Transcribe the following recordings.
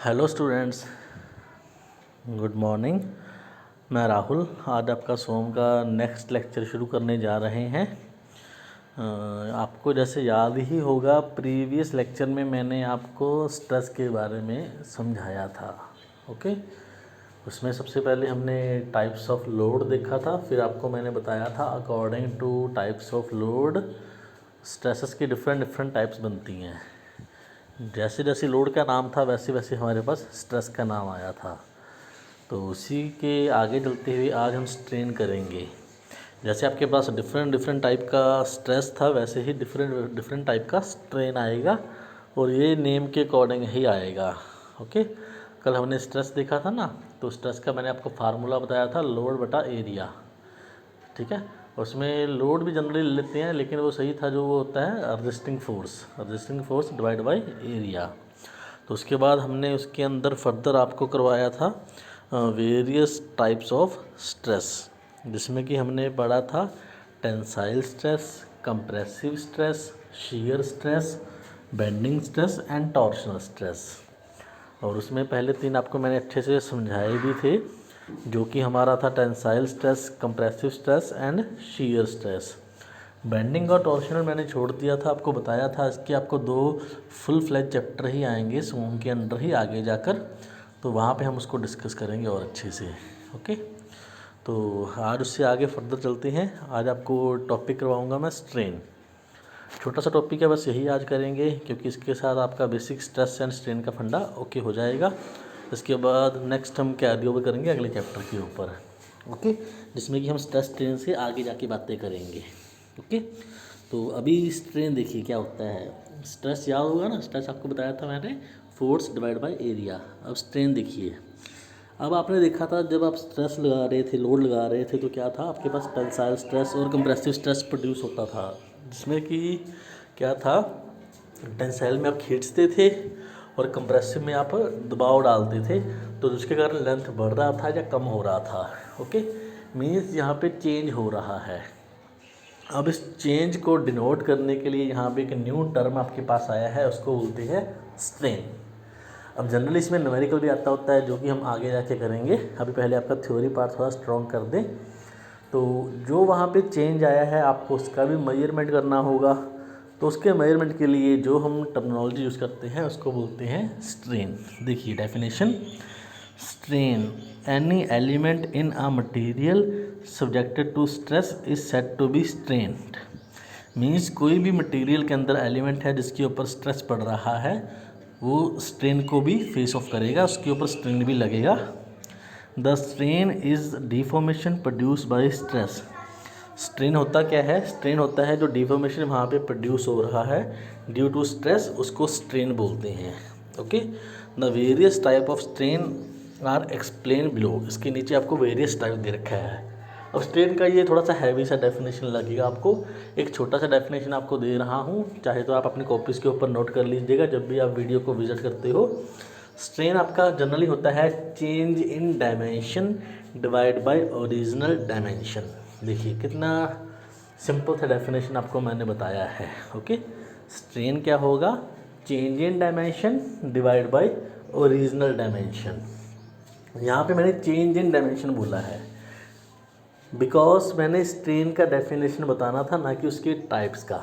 Hello students, good morning. मैं राहुल। आज आपका सोम का नेक्स्ट लेक्चर शुरू करने जा रहे हैं। आपको जैसे याद ही होगा, प्रीवियस लेक्चर में मैंने आपको स्ट्रेस के बारे में समझाया था। ओके, उसमें सबसे पहले हमने टाइप्स ऑफ लोड देखा था। फिर आपको मैंने बताया था according two types of load stresses की डिफरेंट टाइप्स बनती हैं। जैसे जैसे लोड का नाम था वैसे वैसे हमारे पास स्ट्रेस का नाम आया था। तो उसी के आगे चलते हुए आज हम स्ट्रेन करेंगे। जैसे आपके पास डिफरेंट टाइप का स्ट्रेस था, वैसे ही डिफरेंट टाइप का स्ट्रेन आएगा, और ये नेम के अकॉर्डिंग ही आएगा। ओके, कल हमने स्ट्रेस देखा था ना, तो स्ट्रेस का मैंने आपको फार्मूला बताया था, लोड बटा एरिया। ठीक है, उसमें लोड भी जनरली लेते हैं, लेकिन वो सही था जो वो होता है resisting force divide by area. तो उसके बाद हमने उसके अंदर फर्दर आपको करवाया था वेरियस टाइप्स ऑफ स्ट्रेस, जिसमें कि हमने पढ़ा था tensile stress, compressive stress, shear stress, bending stress and torsional stress. और उसमें पहले तीन आपको मैंने अच्छे से समझाए भी थे, जो कि हमारा था tensile stress, compressive stress and shear stress. Bending और टॉर्शनल मैंने छोड़ दिया था, आपको बताया था इसके आपको 2 फुल फ्लैज चैप्टर ही आएंगे सोम के अंदर ही आगे जाकर, तो वहाँ पे हम उसको डिस्कस करेंगे और अच्छे से। ओके, तो आज उससे आगे फर्दर चलते हैं। आज आपको टॉपिक करवाऊँगा मैं स्ट्रेन। छोटा सा टॉपिक है, बस यही आज करेंगे, क्योंकि इसके साथ आपका बेसिक स्ट्रेस एंड स्ट्रेन का फंडा ओके हो जाएगा। इसके बाद नेक्स्ट हम कैरी ओवर करेंगे अगले चैप्टर के ऊपर। ओके, जिसमें कि हम स्ट्रेस स्ट्रेन से आगे जाके बातें करेंगे। ओके, तो अभी स्ट्रेन देखिए क्या होता है। स्ट्रेस याद होगा ना, स्ट्रेस आपको बताया था मैंने, फोर्स डिवाइड बाय एरिया। अब स्ट्रेन देखिए, अब आपने देखा था जब आप स्ट्रेस लगा रहे थे, लोड लगा रहे थे, तो क्या था आपके पास टेंसाइल स्ट्रेस और कंप्रेसिव स्ट्रेस प्रोड्यूस होता था, जिसमें कि क्या था, टेंसाइल में आप खींचते थे और कंप्रेसिव में आप दबाव डालते थे, तो जिसके कारण लेंथ बढ़ रहा था या कम हो रहा था। ओके, मीन्स यहाँ पे चेंज हो रहा है। अब इस चेंज को डिनोट करने के लिए यहाँ पे एक न्यू टर्म आपके पास आया है, उसको बोलते हैं स्ट्रेन। अब जनरली इसमें न्यूमेरिकल भी आता होता है, जो कि हम आगे जाके करेंगे। अभी पहले आपका थ्योरी पार्ट थोड़ा स्ट्रॉन्ग कर दें। तो जो वहाँ पे चेंज आया है आपको उसका भी मेजरमेंट करना होगा। तो उसके मेजरमेंट के लिए जो हम टर्मिनोलॉजी यूज़ करते हैं उसको बोलते हैं स्ट्रेन। देखिए definition, strain any element in a material subjected to stress is said to be strained. Means कोई भी मटेरियल के अंदर एलिमेंट है जिसके ऊपर स्ट्रेस पड़ रहा है, वो स्ट्रेन को भी फेस ऑफ करेगा, उसके ऊपर स्ट्रेन भी लगेगा। The strain is deformation produce by stress. Strain होता क्या है, स्ट्रेन होता है जो डिफॉर्मेशन वहाँ पे प्रोड्यूस हो रहा है ड्यू टू स्ट्रेस, उसको स्ट्रेन बोलते हैं। Okay, the various type of strain are explain below. इसके नीचे आपको वेरियस टाइप दे रखा है। अब स्ट्रेन का ये थोड़ा सा हैवी सा डेफिनेशन लगेगा आपको, एक छोटा सा डेफिनेशन आपको दे रहा हूँ, चाहे तो आप अपनी कॉपीज़ के ऊपर नोट कर लीजिएगा जब भी आप वीडियो को विजिट करते हो। स्ट्रेन आपका जनरली होता है change in dimension divide by original dimension. देखिए कितना सिंपल सा डेफिनेशन आपको मैंने बताया है। ओके, स्ट्रेन क्या होगा, change in dimension divide by original dimension. यहाँ पे मैंने चेंज इन डायमेंशन बोला है बिकॉज मैंने स्ट्रेन का डेफिनेशन बताना था, ना कि उसके टाइप्स का।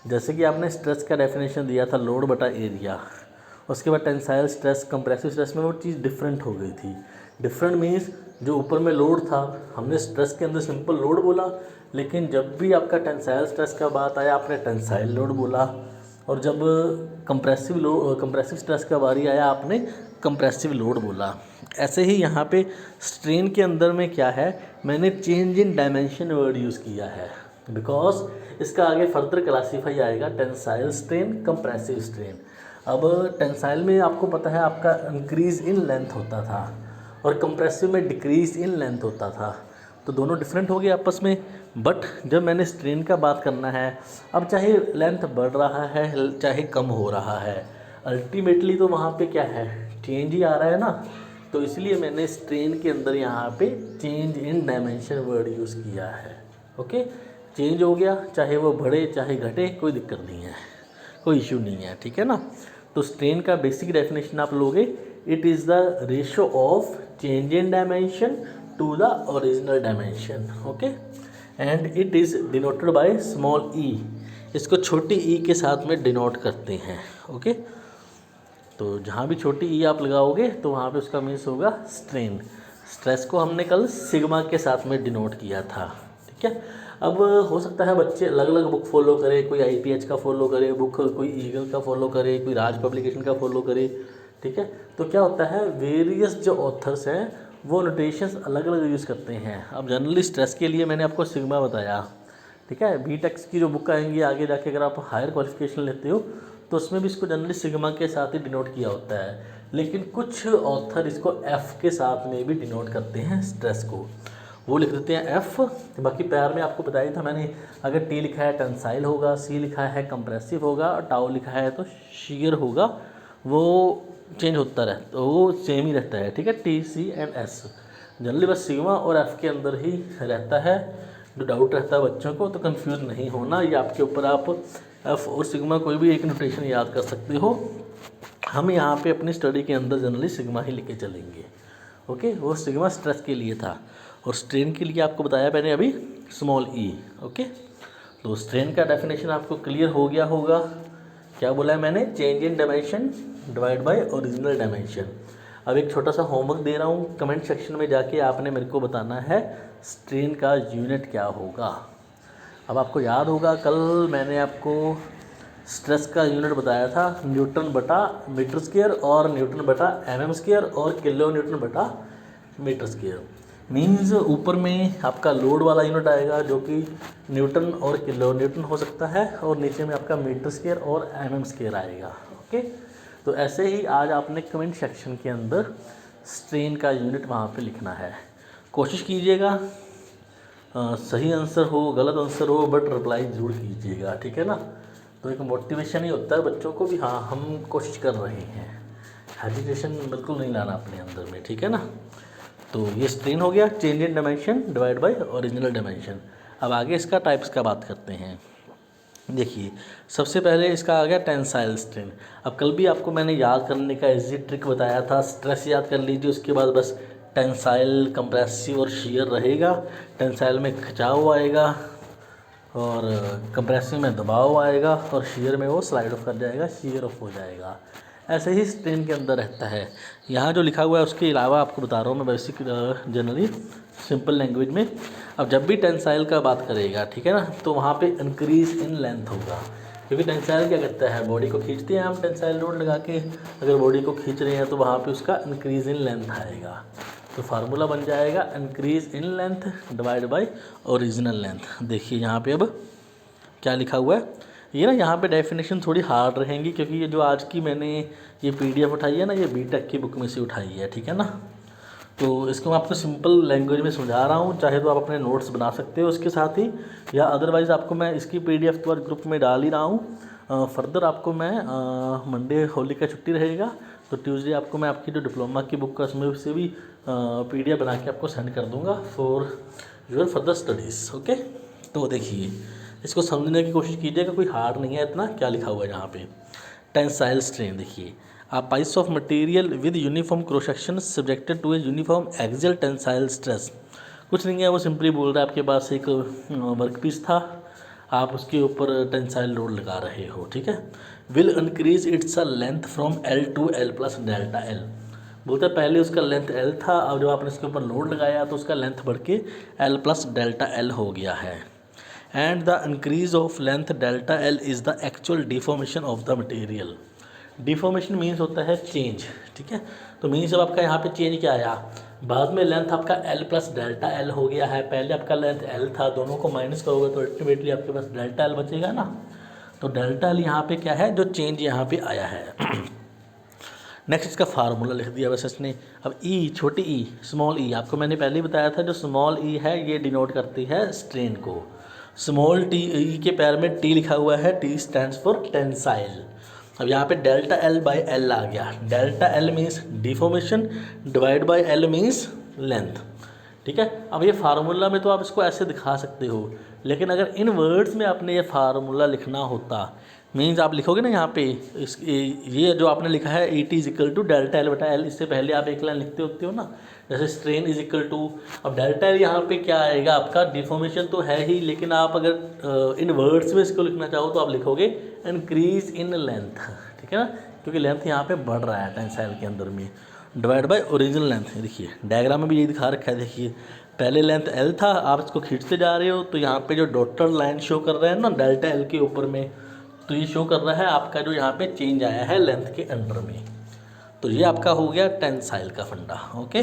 जैसे कि आपने स्ट्रेस का डेफिनेशन दिया था लोड बटा एरिया, उसके बाद टेंसाइल स्ट्रेस, कंप्रेसिव स्ट्रेस में वो चीज़ डिफरेंट हो गई थी। डिफरेंट मीन्स जो ऊपर में लोड था हमने स्ट्रेस के अंदर सिंपल लोड बोला, लेकिन जब भी आपका टेंसाइल स्ट्रेस का बात आया आपने टेंसाइल लोड बोला, और जब कंप्रेसिव स्ट्रेस का बारी आया आपने कंप्रेसिव लोड बोला। ऐसे ही यहाँ पे स्ट्रेन के अंदर में क्या है, मैंने change in dimension word use किया है बिकॉज इसका आगे फर्दर क्लासीफाई आएगा टेंसाइल स्ट्रेन, कंप्रेसिव स्ट्रेन। अब टेंसाइल में आपको पता है आपका इंक्रीज़ इन लेंथ होता था और कंप्रेसिव में डिक्रीज़ इन लेंथ होता था, तो दोनों डिफरेंट हो गए आपस में। बट जब मैंने स्ट्रेन का बात करना है, अब चाहे लेंथ बढ़ रहा है चाहे कम हो रहा है, अल्टीमेटली तो वहाँ पे क्या है, चेंज ही आ रहा है ना। तो इसलिए मैंने स्ट्रेन के अंदर यहाँ पे change in dimension word use किया है। ओके, चेंज हो गया, चाहे वो बढ़े चाहे घटे, कोई दिक्कत नहीं है, कोई इशू नहीं है, ठीक है ना। तो स्ट्रेन का बेसिक डेफिनेशन आप लोगे, it is the ratio of change in dimension to the original dimension, okay, and it is denoted by small E. इसको छोटी ई के साथ में डिनोट करते हैं, ओके। तो जहाँ भी छोटी ई आप लगाओगे तो वहाँ पे उसका मीन्स होगा स्ट्रेन। स्ट्रेस को हमने कल सिग्मा के साथ में डिनोट किया था, ठीक है। अब हो सकता है बच्चे अलग अलग बुक फॉलो करें, कोई IPH का फॉलो करे बुक, कोई ईगल का फॉलो करे, कोई राज पब्लिकेशन का फॉलो करे, ठीक है। तो क्या होता है, वेरियस जो ऑथर्स हैं वो नोटेशंस अलग अलग यूज़ करते हैं। अब जनरली स्ट्रेस के लिए मैंने आपको सिग्मा बताया, ठीक है। BTEC की जो बुक आएंगी आगे जाके, अगर आप हायर क्वालिफिकेशन लेते हो तो उसमें भी इसको जनरली सिग्मा के साथ ही डिनोट किया होता है, लेकिन कुछ ऑथर इसको F के साथ में भी डिनोट करते हैं स्ट्रेस को, वो लिख देते हैं F। बाकी पैर में आपको बताया था मैंने, अगर T लिखा है टेंसाइल होगा, C लिखा है कंप्रेसिव होगा, और टाउ लिखा है तो शीयर होगा। वो चेंज होता रहता, तो वो सेम ही रहता है, ठीक है, T, C and S। Generally बस सिग्मा और F के अंदर ही रहता है। जो डाउट रहता है बच्चों को तो कंफ्यूज नहीं होना, ये आपके ऊपर, आप F और सिग्मा कोई भी एक नोटेशन याद कर सकते हो। हम यहाँ पे अपनी स्टडी के अंदर जनरली सिग्मा ही लेके चलेंगे, ओके। वो सिग्मा स्ट्रेस के लिए था, और स्ट्रेन के लिए आपको बताया मैंने अभी स्मॉल ई, ओके। तो स्ट्रेन का डेफिनेशन आपको क्लियर हो गया होगा। क्या बोला है मैंने, change in dimension divide by original dimension. अब एक छोटा सा होमवर्क दे रहा हूँ, कमेंट सेक्शन में जाके आपने मेरे को बताना है स्ट्रेन का यूनिट क्या होगा। अब आपको याद होगा कल मैंने आपको स्ट्रेस का यूनिट बताया था, न्यूटन बटा मीटर स्क्वायर और न्यूटन बटा mm स्क्वायर और किलो न्यूटन बटा मीटर स्क्वायर। मीन्स ऊपर में आपका लोड वाला यूनिट आएगा जो कि न्यूटन और किलो न्यूटन हो सकता है, और नीचे में आपका मीटर स्क्वायर और mm स्क्वायर आएगा, ओके। तो ऐसे ही आज आपने कमेंट सेक्शन के अंदर स्ट्रेन का यूनिट वहाँ पे लिखना है। कोशिश कीजिएगा सही आंसर हो, गलत आंसर हो, बट रिप्लाई ज़रूर कीजिएगा, ठीक है ना। तो एक मोटिवेशन ही होता है बच्चों को भी, हाँ हम कोशिश कर रहे हैं। हेजिटेशन बिल्कुल नहीं लाना अपने अंदर में, ठीक है ना। तो ये स्ट्रेन हो गया, change in dimension divide by original dimension. अब आगे इसका टाइप्स का बात करते हैं। देखिए सबसे पहले इसका आ गया टेंसाइल स्ट्रेन। अब कल भी आपको मैंने याद करने का इजी ट्रिक बताया था, स्ट्रेस याद कर लीजिए, उसके बाद बस टेंसाइल, कंप्रेसिव और शीयर रहेगा। टेंसाइल में खिंचाव आएगा और कंप्रेसिव में दबाव आएगा, और शीयर में वो स्लाइड ऑफ कर जाएगा, शीयर ऑफ हो जाएगा। ऐसे ही स्ट्रेन के अंदर रहता है। यहाँ जो लिखा हुआ है उसके अलावा आपको बता रहा हूँ मैं बेसिक जनरली सिंपल लैंग्वेज में। अब जब भी टेंसाइल का बात करेगा, ठीक है ना, तो वहाँ पे इंक्रीज इन लेंथ होगा, क्योंकि टेंसाइल क्या करता है, बॉडी को खींचते हैं हम टेंसाइल लोड लगा के। अगर बॉडी को खींच रहे हैं तो वहाँ पे उसका इंक्रीज इन लेंथ आएगा। तो फार्मूला बन जाएगा increase in length divide by original length. देखिए यहाँ पे अब क्या लिखा हुआ है, ये ना यहाँ पे डेफिनेशन थोड़ी हार्ड रहेंगी, क्योंकि ये जो आज की मैंने ये PDF उठाई है ना, ये BTEC की बुक में से उठाई है, ठीक है ना। तो इसको मैं आपको सिंपल लैंग्वेज में समझा रहा हूँ, चाहे तो आप अपने नोट्स बना सकते हो उसके साथ ही, या अदरवाइज़ आपको मैं इसकी PDF तो आज ग्रुप में डाल ही रहा हूँ। फर्दर आपको मैं मंडे होली का छुट्टी रहेगा तो ट्यूसडे आपको मैं आपकी जो डिप्लोमा की बुक का उसमें से भी PDF बना के आपको सेंड कर दूँगा for your further studies, okay. तो देखिए इसको समझने की कोशिश कीजिएगा, कोई हार्ड नहीं है इतना। क्या लिखा हुआ है यहाँ पे, टेंसाइल स्ट्रेन। देखिए a piece of material with uniform cross section subjected to a uniform axial tensile stress। कुछ नहीं है, वो सिंपली बोल रहा है आपके पास एक वर्क पीस था, आप उसके ऊपर टेंसाइल लोड लगा रहे हो, ठीक है। Will increase its length from L to L plus delta L। बोलते हैं पहले उसका लेंथ L था, अब जब आपने इसके ऊपर लोड लगाया तो उसका लेंथ बढ़ के L प्लस डेल्टा L हो गया है। And the increase of length delta L is the actual deformation of the material. Deformation means होता है चेंज, ठीक है। तो मीन्स जब आपका यहाँ पे चेंज क्या आया, बाद में लेंथ आपका L प्लस डेल्टा L हो गया है, पहले आपका लेंथ L था, दोनों को माइनस करोगे तो अल्टीमेटली आपके पास डेल्टा L बचेगा ना। तो डेल्टा L यहाँ पे क्या है, जो चेंज यहाँ पे आया है। नेक्स्ट इसका फार्मूला लिख दिया बस इसने। अब E, छोटी ई, स्मॉल ई, आपको मैंने पहले ही बताया था, जो स्मॉल ई है ये डिनोट करती है स्ट्रेन को। स्मॉल टी ई के पैर में T लिखा हुआ है, T स्टैंड्स फॉर टेंसाइल। अब यहाँ पे डेल्टा L बाई L आ गया। Delta L means deformation, divide by L means length, ठीक है। अब ये फार्मूला में तो आप इसको ऐसे दिखा सकते हो, लेकिन अगर इन वर्ड्स में आपने ये फार्मूला लिखना होता, मीन्स आप लिखोगे ना यहाँ पे ये जो आपने लिखा है E T is equal to delta L बटा एल, इससे पहले आप एक लाइन लिखते होते हो ना, जैसे स्ट्रेन इज इक्वल टू, अब डेल्टा एल यहाँ पे क्या आएगा आपका, डिफॉर्मेशन तो है ही, लेकिन आप अगर इन वर्ड्स में इसको लिखना चाहो तो आप लिखोगे इंक्रीज इन लेंथ, ठीक है ना, क्योंकि लेंथ यहाँ पे बढ़ रहा है टेंसाइल के अंदर में, डिवाइड बाय ओरिजिनल लेंथ। देखिए डायग्राम में भी यही दिखा रखा है, देखिए पहले लेंथ एल था, आप इसको खींचते जा रहे हो तो यहाँ पे जो डॉटेड लाइन शो कर रहा है ना डेल्टा एल के ऊपर में, तो ये शो कर रहा है आपका जो यहाँ पे चेंज आया है लेंथ के अंडर में। तो ये आपका हो गया टेंसाइल का फंडा। ओके,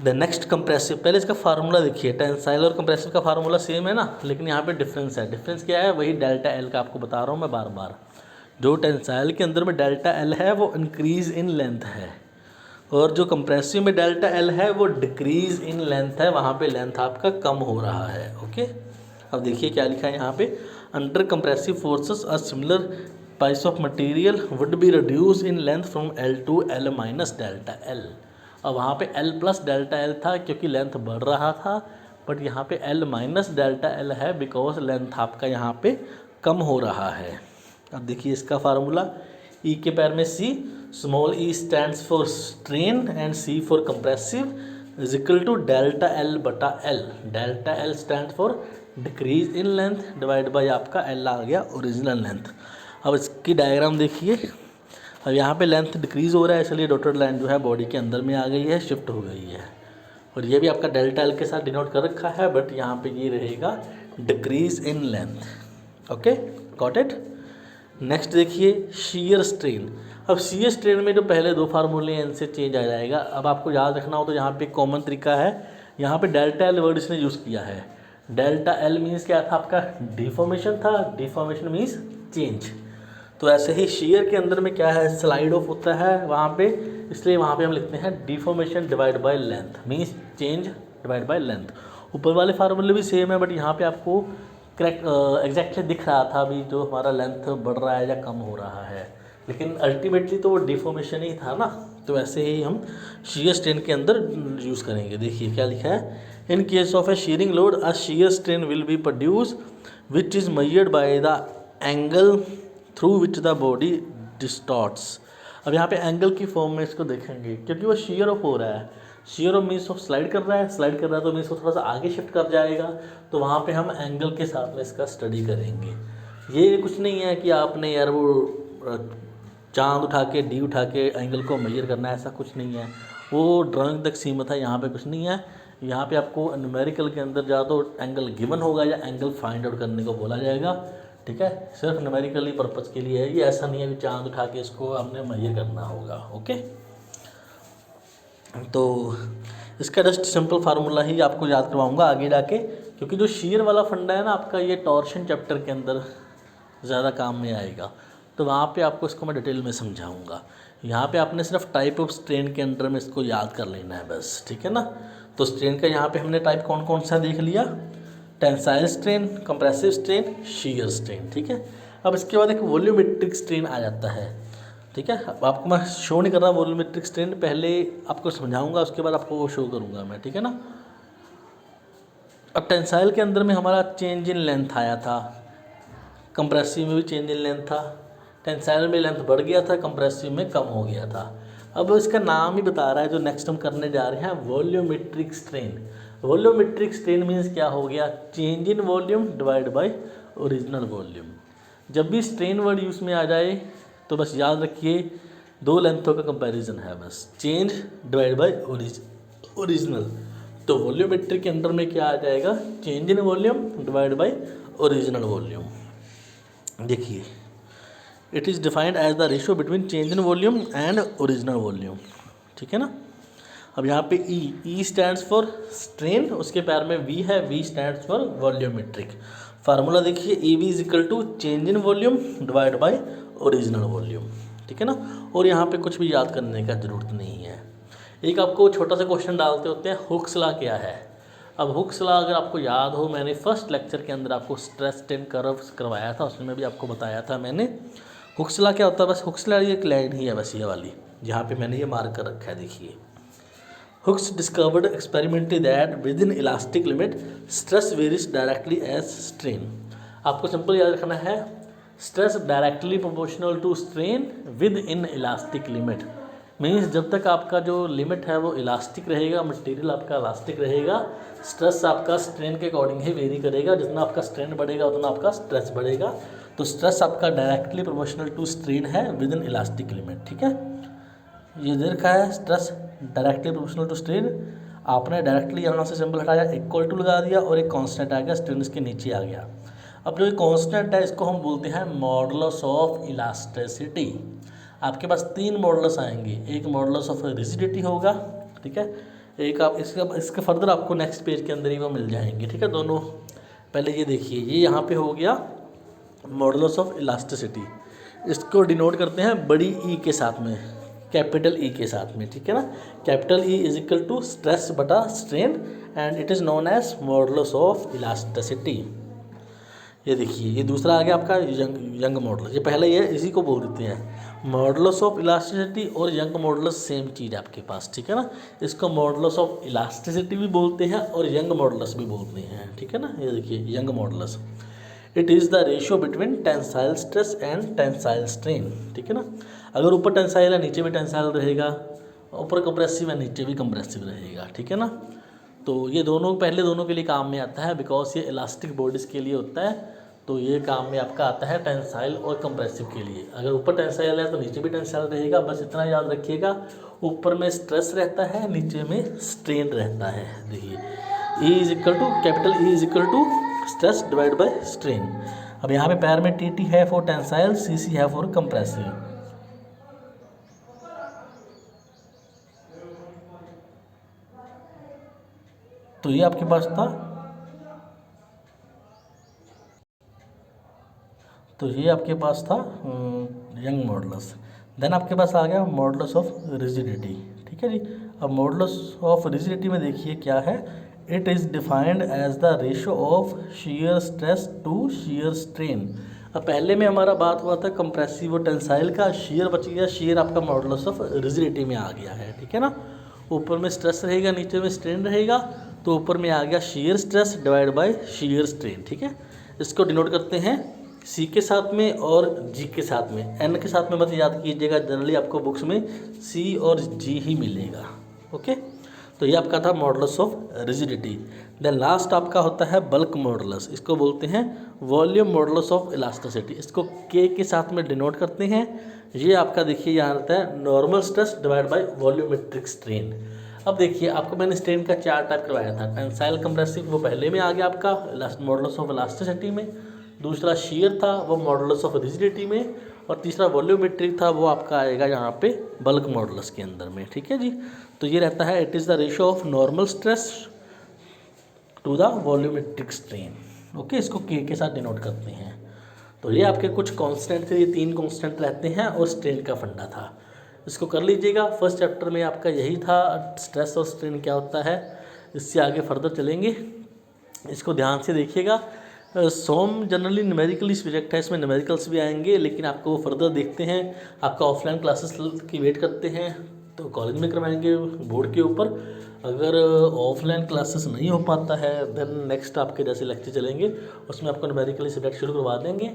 द नेक्स्ट कंप्रेसिव, पहले इसका फार्मूला देखिए, टेंसाइल और कंप्रेसिव का फार्मूला सेम है ना, लेकिन यहाँ पे डिफरेंस है। डिफरेंस क्या है, वही डेल्टा एल का आपको बता रहा हूँ मैं बार बार। जो टेंसाइल के अंदर में डेल्टा एल है वो इंक्रीज इन लेंथ है, और जो कंप्रेसिव में डेल्टा एल है वो डिक्रीज इन लेंथ है, वहाँ पे लेंथ आपका कम हो रहा है। ओके, अब देखिए क्या लिखा है यहाँ पे, under compressive forces a similar price of material would be reduce in length from L two L minus delta L. अब वहाँ पे एल प्लस डेल्टा एल था क्योंकि लेंथ बढ़ रहा था, बट यहाँ पे एल माइनस डेल्टा एल है बिकॉज लेंथ आपका यहाँ पे कम हो रहा है। अब देखिए इसका फार्मूला, ई के पैर में C, small E stands for strain and C for compressive, is equal to delta L बटा L. Delta L stand for decrease in length, divide by आपका एल आ गया ओरिजिनल लेंथ। अब इसकी डायग्राम देखिए, अब यहाँ पे लेंथ डिक्रीज़ हो रहा है, इसलिए डॉटेड लाइन जो है बॉडी के अंदर में आ गई है, शिफ्ट हो गई है, और ये भी आपका डेल्टा एल के साथ डिनोट कर रखा है, बट यहाँ पे ये रहेगा decrease in length. Okay, got it. Next देखिए शीयर स्ट्रेन। अब शीयर स्ट्रेन में जो पहले दो फार्मूले हैं इनसे चेंज आ जाएगा। अब आपको याद रखना हो तो यहाँ पे कॉमन तरीका है, यहाँ पे डेल्टा एल वर्ड इसने यूज़ किया है। डेल्टा एल मीन्स क्या था आपका, डिफॉर्मेशन था, डिफॉर्मेशन मीन्स चेंज। तो ऐसे ही शीयर के अंदर में क्या है, स्लाइड ऑफ होता है वहाँ पे, इसलिए वहाँ पे हम लिखते हैं deformation divide by length means change divide by length. ऊपर वाले फार्मूले भी सेम है, बट यहाँ पे आपको करेक्ट एग्जैक्टली दिख रहा था अभी जो हमारा लेंथ बढ़ रहा है या कम हो रहा है, लेकिन अल्टीमेटली तो वो डिफॉर्मेशन ही था ना। तो ऐसे ही हम शीयर स्ट्रेन के अंदर यूज़ करेंगे। देखिए क्या लिखा है, in case of A shearing load a shear strain will be produce which is measured by the angle through which the body distorts. अब यहाँ पे एंगल की फॉर्म में इसको देखेंगे, क्योंकि वो शीयर ऑफ हो रहा है, shear of means of slide कर रहा है, स्लाइड कर रहा है तो मीन्स वो थोड़ा सा आगे शिफ्ट कर जाएगा, तो वहाँ पे हम एंगल के साथ में इसका स्टडी करेंगे। ये कुछ नहीं है कि आपने यार वो चांद उठा के डी उठा के एंगल को मेजर करना है, ऐसा कुछ नहीं है, वो ड्राइंग तक सीमित है, यहाँ पे कुछ नहीं है। यहाँ पे आपको न्यूमेरिकल के अंदर जा तो एंगल गिवन होगा या एंगल फाइंड आउट करने को बोला जाएगा, ठीक है, सिर्फ न्यूमेरिकली पर्पज़ के लिए है ये, ऐसा नहीं है कि चांद उठा के इसको हमने मेजर करना होगा। ओके, तो इसका जस्ट सिंपल फार्मूला ही आपको याद करवाऊंगा आगे जाके, क्योंकि जो शीयर वाला फंडा है ना आपका, ये टॉर्शन चैप्टर के अंदर ज़्यादा काम में आएगा, तो वहाँ पे आपको इसको मैं डिटेल में समझाऊंगा। यहाँ पे आपने सिर्फ टाइप ऑफ स्ट्रेन के अंडर में इसको याद कर लेना है बस, ठीक है ना। तो स्ट्रेन का यहाँ पे हमने टाइप कौन कौन सा देख लिया, tensile strain, compressive strain, shear strain, ठीक है। अब इसके बाद एक वॉल्यूमेट्रिक स्ट्रेन आ जाता है, ठीक है। अब आपको मैं शो नहीं कर रहा वॉल्यूमेट्रिक स्ट्रेन, पहले आपको समझाऊंगा उसके बाद आपको वो शो करूंगा मैं, ठीक है ना। अब टेंसाइल के अंदर में हमारा चेंज इन लेंथ आया था, कंप्रेसिव में भी चेंज इन लेंथ था, टेंसाइल में लेंथ बढ़ गया था, कंप्रेसिव में कम हो गया था। अब इसका नाम ही बता रहा है जो नेक्स्ट हम करने जा रहे हैं, volumetric strain. Volumetric strain means क्या हो गया, change in volume divide by original volume. जब भी स्ट्रेन वर्ड यूज़ में आ जाए तो बस याद रखिए दो लेंथों का कंपैरिजन है, बस चेंज डिवाइड बाय ओरिजिनल। तो वॉल्यूमेट्रिक के अंदर में क्या आ जाएगा, change in volume divide by original volume. देखिए it is defined as the ratio between change in volume and original volume, ठीक है ना। अब यहाँ पे ई स्टैंड्स फॉर स्ट्रेन, उसके पैर में वी है, V stands for volumetric. Formula देखिए, E V is equal to change in volume divide by original volume, ठीक है ना। और यहाँ पे कुछ भी याद करने का ज़रूरत नहीं है। एक आपको छोटा सा क्वेश्चन डालते होते हैं, हुक्स लॉ क्या है। अब हुक्स लॉ अगर आपको याद हो, मैंने फर्स्ट लेक्चर के अंदर आपको स्ट्रेस स्ट्रेन कर्व्स करवाया था, उसमें भी आपको बताया था मैंने। हुक्स लॉ क्या होता है, बस हुक्स लॉ एक लाइन ही है बस ये वाली, जहाँ पे मैंने ये मार्क कर रखा है, देखिए। Hooke's discovered experimentally that within elastic limit stress varies directly as strain. आपको सिंपल याद रखना है, stress directly proportional to strain within elastic limit. Means जब तक आपका जो लिमिट है वो इलास्टिक रहेगा, मटेरियल आपका इलास्टिक रहेगा, स्ट्रेस आपका स्ट्रेन के अकॉर्डिंग ही वेरी करेगा। जितना आपका स्ट्रेन बढ़ेगा उतना आपका स्ट्रेस बढ़ेगा। तो स्ट्रेस आपका डायरेक्टली प्रोपोर्शनल टू स्ट्रेन है विद इन इलास्टिक लिमिट। ठीक है, ये दे रखा है stress directly proportional to strain. आपने डायरेक्टली यहाँ से सिंबल हटाया, इक्वल टू लगा दिया और एक कांस्टेंट आ गया, स्ट्रेन इसके नीचे आ गया। अब जो ये कांस्टेंट है इसको हम बोलते हैं मॉडुलस ऑफ इलास्टिसिटी। आपके पास 3 मॉडुलस आएंगे, एक मॉडुलस ऑफ रिजिडिटी होगा, ठीक है, एक आप इसके फर्दर आपको नेक्स्ट पेज के अंदर ही वो मिल जाएंगे। ठीक है, दोनों पहले ये देखिए, ये यहाँ पे हो गया मॉडुलस ऑफ इलास्टिसिटी। इसको डिनोट करते हैं बड़ी ई के साथ में, कैपिटल ई के साथ में। ठीक है ना, capital E is equal to stress बटा strain and it is known as modulus of elasticity. ये देखिए, ये दूसरा आ गया आपका यंग मॉडुलस। ये पहले ये इसी को बोल देते हैं मॉडुलस ऑफ इलास्टिसिटी और यंग मॉडुलस सेम चीज़ है आपके पास। ठीक है ना, इसको मॉडुलस ऑफ इलास्टिसिटी भी बोलते हैं और यंग मॉडुलस भी बोलते हैं। ठीक है ना, ये देखिए young modulus, it is the ratio between tensile stress and tensile strain. ठीक है ना, अगर ऊपर टेंसाइल है नीचे भी टेंसाइल रहेगा, ऊपर कंप्रेसिव है नीचे भी कंप्रेसिव रहेगा। ठीक है ना, तो ये दोनों पहले दोनों के लिए काम में आता है, बिकॉज ये इलास्टिक बॉडीज़ के लिए होता है, तो ये काम में आपका आता है टेंसाइल और कंप्रेसिव के लिए। अगर ऊपर टेंसाइल है तो नीचे भी टेंसाइल रहेगा। बस इतना याद रखिएगा, ऊपर में स्ट्रेस रहता है, नीचे में स्ट्रेन रहता है। देखिए, E is equal to capital E is equal to stress divide by strain. अब यहाँ पे पैर में टी टी है फॉर टेंसाइल, सी सी है फॉर कंप्रेसिव। तो ये आपके पास था, तो ये आपके पास था यंग मॉडुलस। देन आपके पास आ गया मॉडुलस ऑफ रिजिडिटी। ठीक है जी, अब मॉडुलस ऑफ रिजिडिटी में देखिए क्या है, it is defined as the ratio of shear stress to shear strain. अब पहले में हमारा बात हुआ था कंप्रेसिव और टेंसाइल का, शीयर बच गया, शीयर आपका मॉडुलस ऑफ रिजिडिटी में आ गया है। ठीक है ना, ऊपर में स्ट्रेस रहेगा नीचे में स्ट्रेन रहेगा, तो ऊपर में आ गया shear stress divide bye shear strain. ठीक है, इसको डिनोट करते हैं सी के साथ में और जी के साथ में। एन के साथ में मत याद कीजिएगा, जनरली आपको बुक्स में सी और जी ही मिलेगा। ओके, तो ये आपका था modulus of rigidity. Then last आपका होता है बल्क मॉडुलस, इसको बोलते हैं वॉल्यूम मॉडुलस ऑफ इलास्टिसिटी। इसको के के साथ में डिनोट करते हैं। ये आपका देखिए यहाँ आता है normal stress divide bye volumetric strain. अब देखिए, आपको मैंने स्ट्रेन का 4 टाइप करवाया था, टेंसाइल कंप्रेसिव वो पहले में आ गया आपका मॉडुलस ऑफ इलास्टिसिटी में, दूसरा शीयर था वो मॉडुलस ऑफ रिजिडिटी में, और तीसरा वॉल्यूमेट्रिक था वो आपका आएगा यहाँ पे बल्क मॉडुलस के अंदर में। ठीक है जी, तो ये रहता है it is the ratio of normal stress to the volumetric strain. Okay, इसको के साथ डिनोट करते हैं। तो ये आपके कुछ कांस्टेंट थे, ये 3 कांस्टेंट रहते हैं और स्ट्रेन का फंडा था। इसको कर लीजिएगा, फर्स्ट चैप्टर में आपका यही था, स्ट्रेस और स्ट्रेन क्या होता है। इससे आगे फर्दर चलेंगे, इसको ध्यान से देखिएगा। सोम जनरली न्यूमेरिकली सब्जेक्ट है, इसमें न्यूमेरिकल्स भी आएंगे, लेकिन आपको वो फर्दर देखते हैं, आपका ऑफलाइन क्लासेस की वेट करते हैं तो कॉलेज में करवाएंगे बोर्ड के ऊपर। अगर ऑफलाइन क्लासेस नहीं हो पाता है देन नेक्स्ट आपके जैसे लेक्चर चलेंगे, उसमें आपको न्यूमेरिकली सब्जेक्ट शुरू करवा देंगे।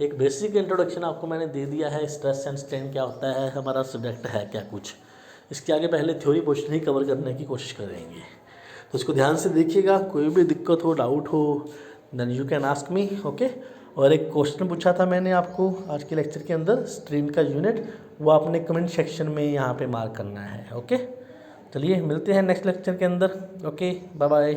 एक बेसिक इंट्रोडक्शन आपको मैंने दे दिया है, स्ट्रेस एंड स्ट्रेन क्या होता है, हमारा सब्जेक्ट है क्या कुछ। इसके आगे पहले थ्योरी पोर्शन ही कवर करने की कोशिश करेंगे, तो इसको ध्यान से देखिएगा। कोई भी दिक्कत हो, डाउट हो, then you can ask me. Okay, और एक क्वेश्चन पूछा था मैंने आपको आज के लेक्चर के अंदर, स्ट्रेन का यूनिट, वो आपने कमेंट सेक्शन में यहाँ पे मार्क करना है। ओके, चलिए मिलते हैं नेक्स्ट लेक्चर के अंदर। Okay, bye bye.